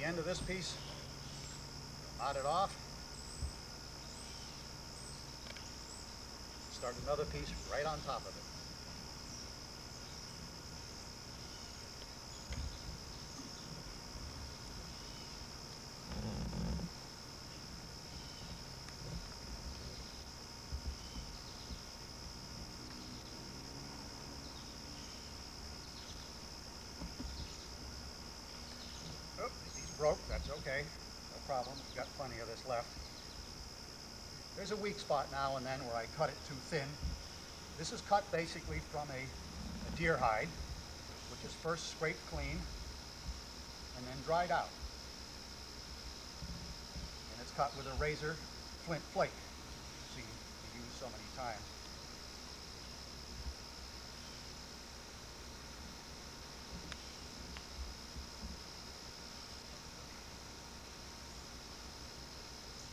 the end of this piece, knot it off, start another piece right on top of it. Oh, these broke, that's okay, no problem, we've got plenty of this left. There's a weak spot now and then where I cut it too thin. This is cut basically from a deer hide, which is first scraped clean and then dried out. And it's cut with a razor flint flake, which you see used so many times.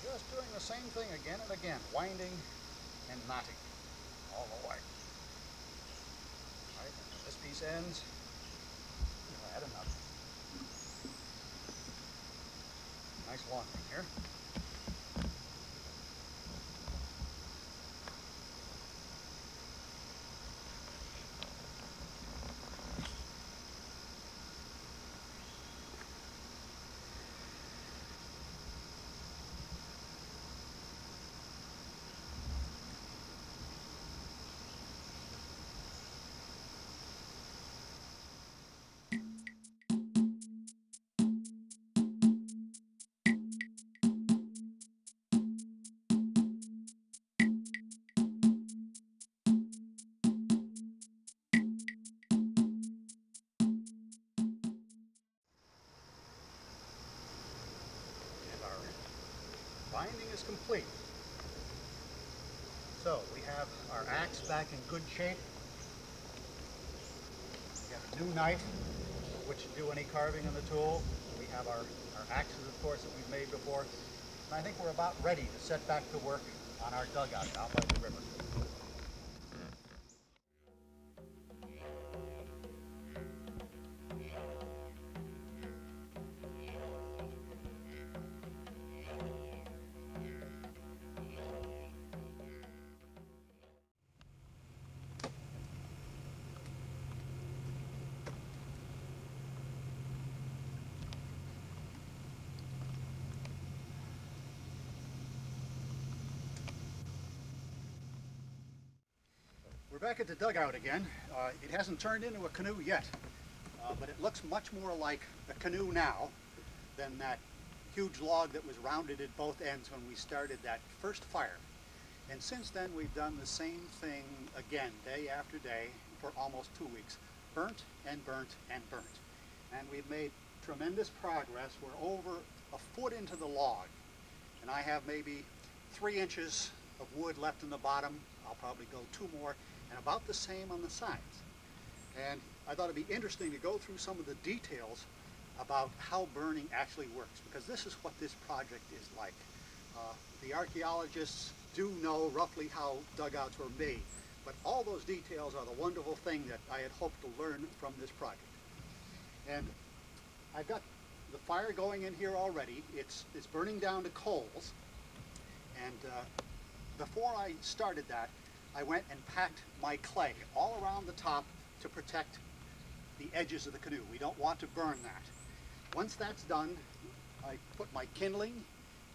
Just doing the same thing again and again, winding and knotting all the way. All right, and when this piece ends, we'll add another. Nice long one here. Binding is complete. So we have our axe back in good shape. We have a new knife which to do any carving on the tool. We have our axes, of course, that we've made before. And I think we're about ready to set back to work on our dugout down by the river. We're back at the dugout again. It hasn't turned into a canoe yet, but it looks much more like a canoe now than that huge log that was rounded at both ends when we started that first fire. And since then we've done the same thing again, day after day, for almost 2 weeks. Burnt and burnt and burnt. And we've made tremendous progress. We're over a foot into the log, and I have maybe 3 inches of wood left in the bottom. I'll probably go 2 more, and about the same on the sides. And I thought it'd be interesting to go through some of the details about how burning actually works, because this is what this project is like. The archaeologists do know roughly how dugouts were made, but all those details are the wonderful thing that I had hoped to learn from this project. And I've got the fire going in here already. It's burning down to coals, and before I started that, I went and packed my clay all around the top to protect the edges of the canoe. We don't want to burn that. Once that's done, I put my kindling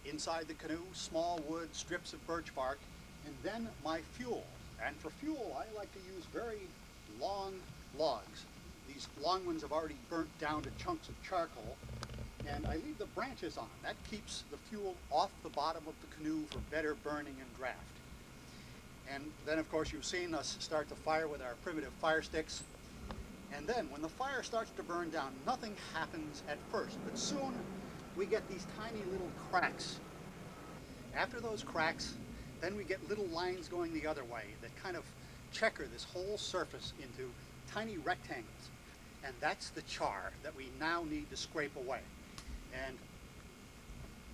inside the canoe, small wood, strips of birch bark, and then my fuel. And for fuel, I like to use very long logs. These long ones have already burnt down to chunks of charcoal, and I leave the branches on. That keeps the fuel off the bottom of the canoe for better burning and draft. And then, of course, you've seen us start the fire with our primitive fire sticks. And then, when the fire starts to burn down, nothing happens at first, but soon we get these tiny little cracks. After those cracks, then we get little lines going the other way that kind of checker this whole surface into tiny rectangles. And that's the char that we now need to scrape away. And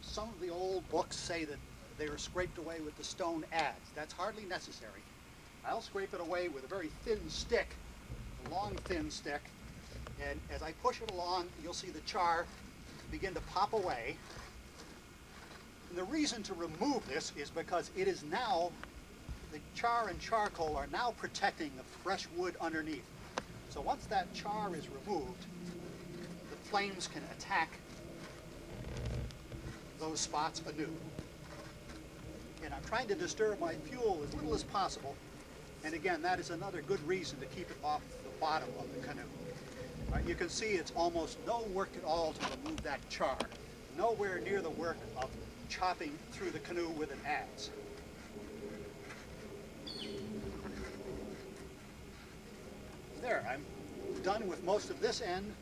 some of the old books say that they were scraped away with the stone adze. That's hardly necessary. I'll scrape it away with a very thin stick, a long thin stick, and as I push it along, you'll see the char begin to pop away. And the reason to remove this is because it is now, the char and charcoal are now protecting the fresh wood underneath. So once that char is removed, the flames can attack those spots anew. And I'm trying to disturb my fuel as little as possible. And again, that is another good reason to keep it off the bottom of the canoe. You can see it's almost no work at all to remove that char. Nowhere near the work of chopping through the canoe with an adze. There, I'm done with most of this end.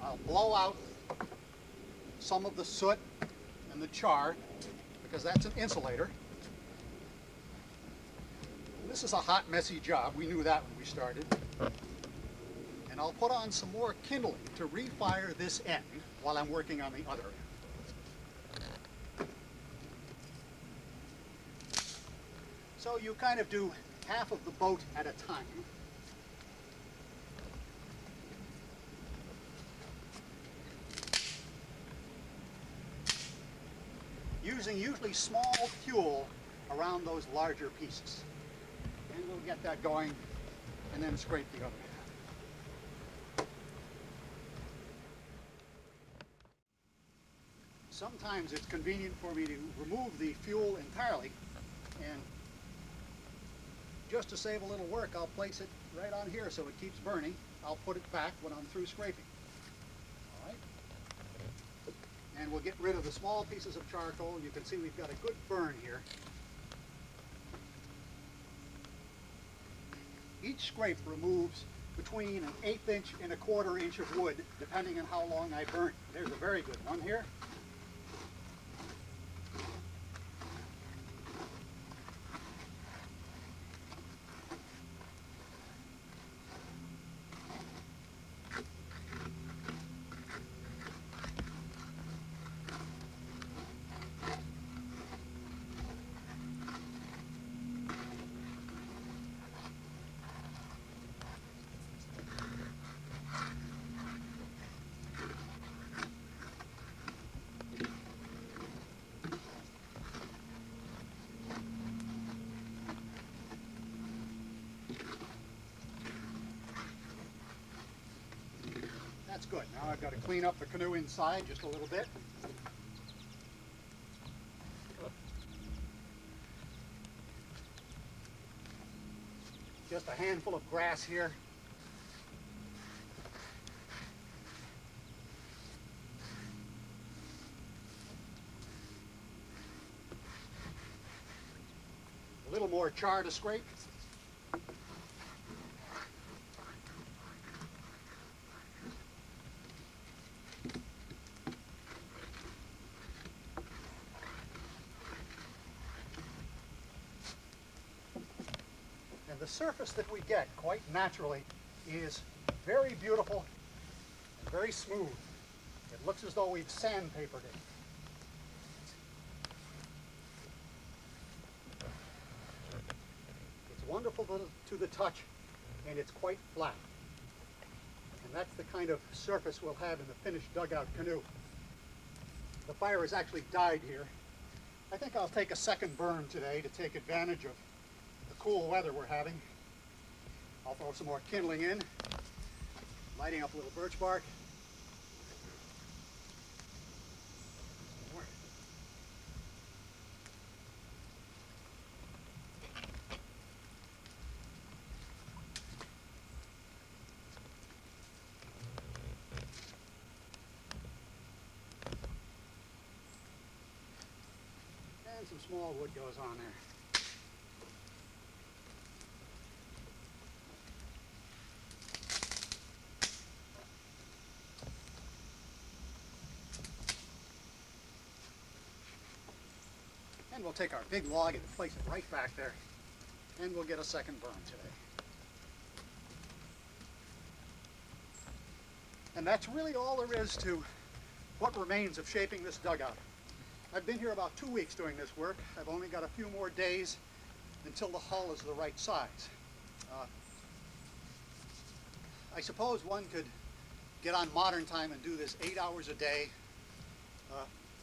I'll blow out some of the soot and the char because that's an insulator. This is a hot, messy job. We knew that when we started. And I'll put on some more kindling to refire this end while I'm working on the other end. So you kind of do half of the boat at a time. Using usually small fuel around those larger pieces. And we'll get that going and then scrape the other half. Sometimes it's convenient for me to remove the fuel entirely, and just to save a little work, I'll place it right on here so it keeps burning. I'll put it back when I'm through scraping. All right? And we'll get rid of the small pieces of charcoal. You can see we've got a good burn here. Each scrape removes between an 1/8 inch and a 1/4 inch of wood, depending on how long I burn. There's a very good one here. That's good. Now I've got to clean up the canoe inside just a little bit. Just a handful of grass here. A little more char to scrape. The surface that we get, quite naturally, is very beautiful and very smooth. It looks as though we've sandpapered it. It's wonderful to the touch, and it's quite flat. And that's the kind of surface we'll have in the finished dugout canoe. The fire has actually died here. I think I'll take a second burn today to take advantage of the cool weather we're having. I'll throw some more kindling in, lighting up a little birch bark. And some small wood goes on there. And we'll take our big log and place it right back there, and we'll get a second burn today. And that's really all there is to what remains of shaping this dugout. I've been here about 2 weeks doing this work. I've only got a few more days until the hull is the right size. I suppose one could get on modern time and do this 8 hours a day,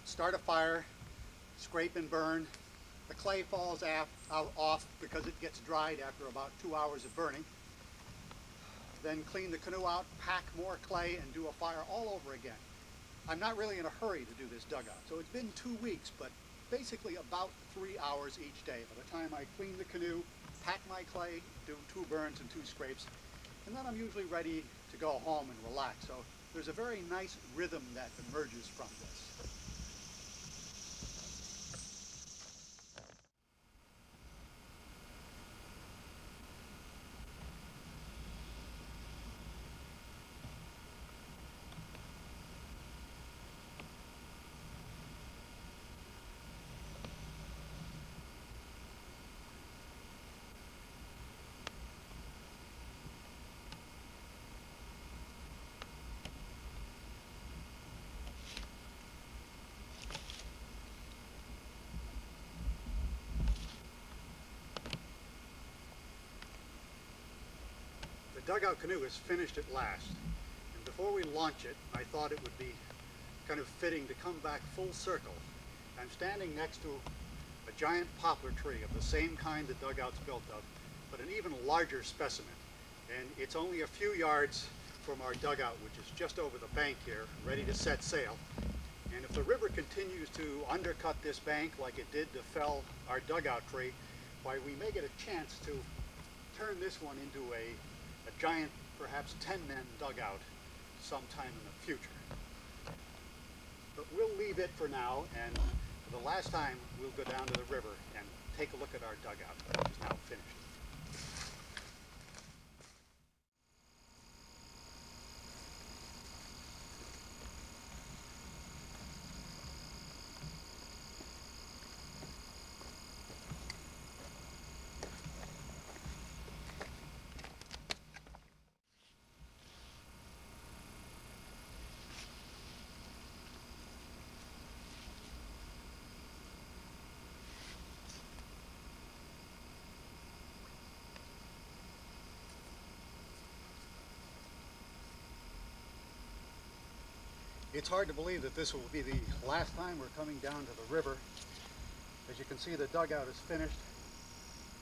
start a fire, scrape and burn. The clay falls off because it gets dried after about 2 hours of burning. Then clean the canoe out, pack more clay, and do a fire all over again. I'm not really in a hurry to do this dugout, so it's been 2 weeks, but basically about 3 hours each day. By the time I clean the canoe, pack my clay, do 2 burns and 2 scrapes, and then I'm usually ready to go home and relax. So there's a very nice rhythm that emerges from this. The dugout canoe is finished at last, and before we launch it, I thought it would be kind of fitting to come back full circle. I'm standing next to a giant poplar tree of the same kind the dugout's built of, but an even larger specimen. And it's only a few yards from our dugout, which is just over the bank here, ready to set sail. And if the river continues to undercut this bank like it did to fell our dugout tree, why, we may get a chance to turn this one into a giant, perhaps 10-man dugout sometime in the future. But we'll leave it for now, and for the last time we'll go down to the river and take a look at our dugout, which is now finished. It's hard to believe that this will be the last time we're coming down to the river. As you can see, the dugout is finished.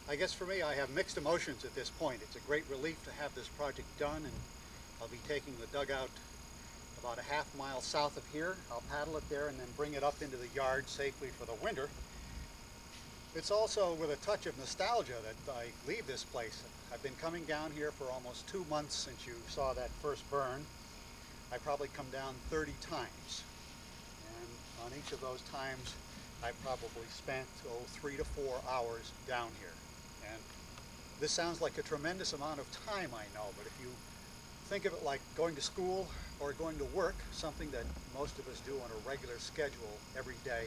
I guess for me, I have mixed emotions at this point. It's a great relief to have this project done, and I'll be taking the dugout about a half-mile south of here. I'll paddle it there and then bring it up into the yard safely for the winter. It's also with a touch of nostalgia that I leave this place. I've been coming down here for almost 2 months since you saw that first burn. I probably come down 30 times, and on each of those times I probably spent 3 to 4 hours down here. And this sounds like a tremendous amount of time, I know, but if you think of it like going to school or going to work, something that most of us do on a regular schedule every day,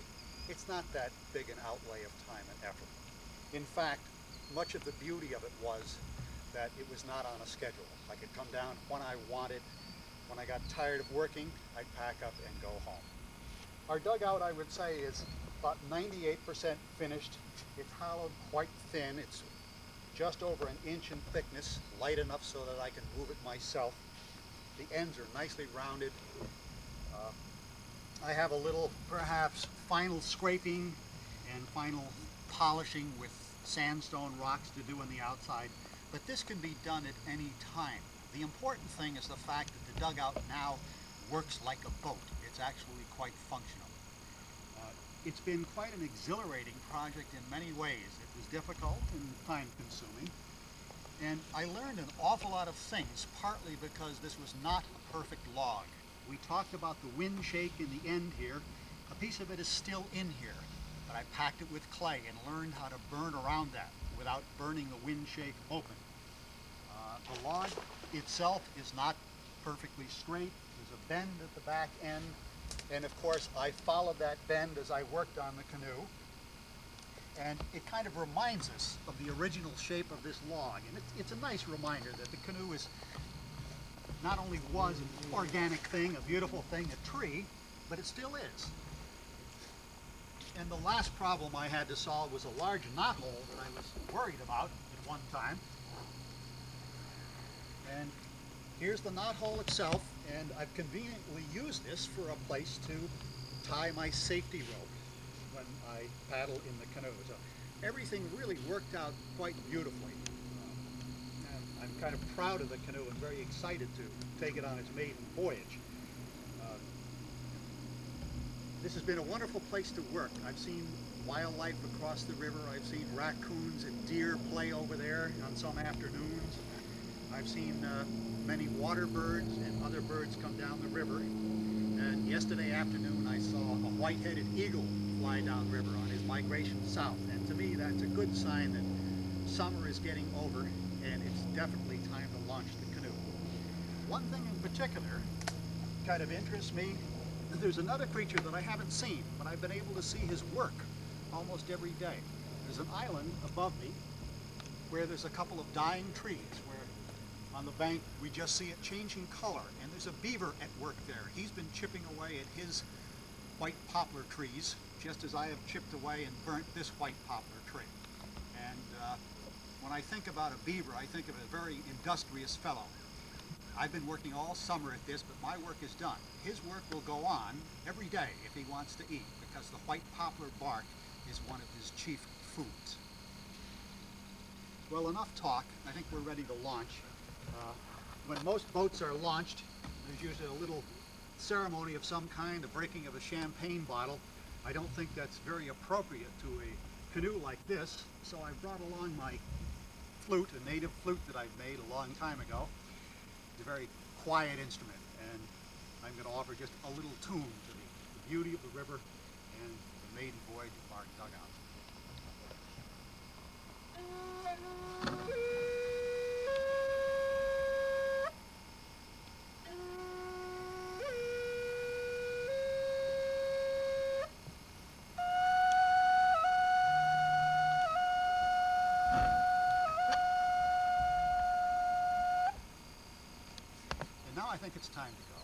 it's not that big an outlay of time and effort. In fact, much of the beauty of it was that it was not on a schedule. I could come down when I wanted. When I got tired of working, I'd pack up and go home. Our dugout, I would say, is about 98% finished. It's hollowed quite thin. It's just over 1 inch in thickness, light enough so that I can move it myself. The ends are nicely rounded. I have a little, perhaps, final scraping and final polishing with sandstone rocks to do on the outside, but this can be done at any time. The important thing is the fact that the dugout now works like a boat. It's actually quite functional. It's been quite an exhilarating project in many ways. It was difficult and time-consuming, and I learned an awful lot of things, partly because this was not a perfect log. We talked about the wind shake in the end here. A piece of it is still in here, but I packed it with clay and learned how to burn around that without burning the wind shake open. The log itself is not perfectly straight. There's a bend at the back end, and of course I followed that bend as I worked on the canoe, and it kind of reminds us of the original shape of this log, and it's a nice reminder that the canoe is not only was an organic thing, a beautiful thing, a tree, but it still is. And the last problem I had to solve was a large knothole that I was worried about at one time. And Here's the knothole itself, and I've conveniently used this for a place to tie my safety rope when I paddle in the canoe. So everything really worked out quite beautifully. And I'm kind of proud of the canoe and very excited to take it on its maiden voyage. This has been a wonderful place to work. I've seen wildlife across the river. I've seen raccoons and deer play over there on some afternoons. I've seen many water birds and other birds come down the river. And yesterday afternoon I saw a white-headed eagle fly downriver on his migration south. And to me that's a good sign that summer is getting over and it's definitely time to launch the canoe. One thing in particular kind of interests me. There's another creature that I haven't seen, but I've been able to see his work almost every day. There's an island above me where there's a couple of dying trees where on the bank we just see it changing color, and there's a beaver at work there. He's been chipping away at his white poplar trees just as I have chipped away and burnt this white poplar tree. And when I think about a beaver, I think of a very industrious fellow. I've been working all summer at this, but my work is done. His work will go on every day if he wants to eat, because the white poplar bark is one of his chief foods. Well, enough talk. I think we're ready to launch. When most boats are launched, there's usually a little ceremony of some kind, the breaking of a champagne bottle. I don't think that's very appropriate to a canoe like this, so I brought along my flute, a native flute that I've made a long time ago. It's a very quiet instrument, and I'm going to offer just a little tune to the beauty of the river and the maiden voyage of our dugout. Now I think it's time to go.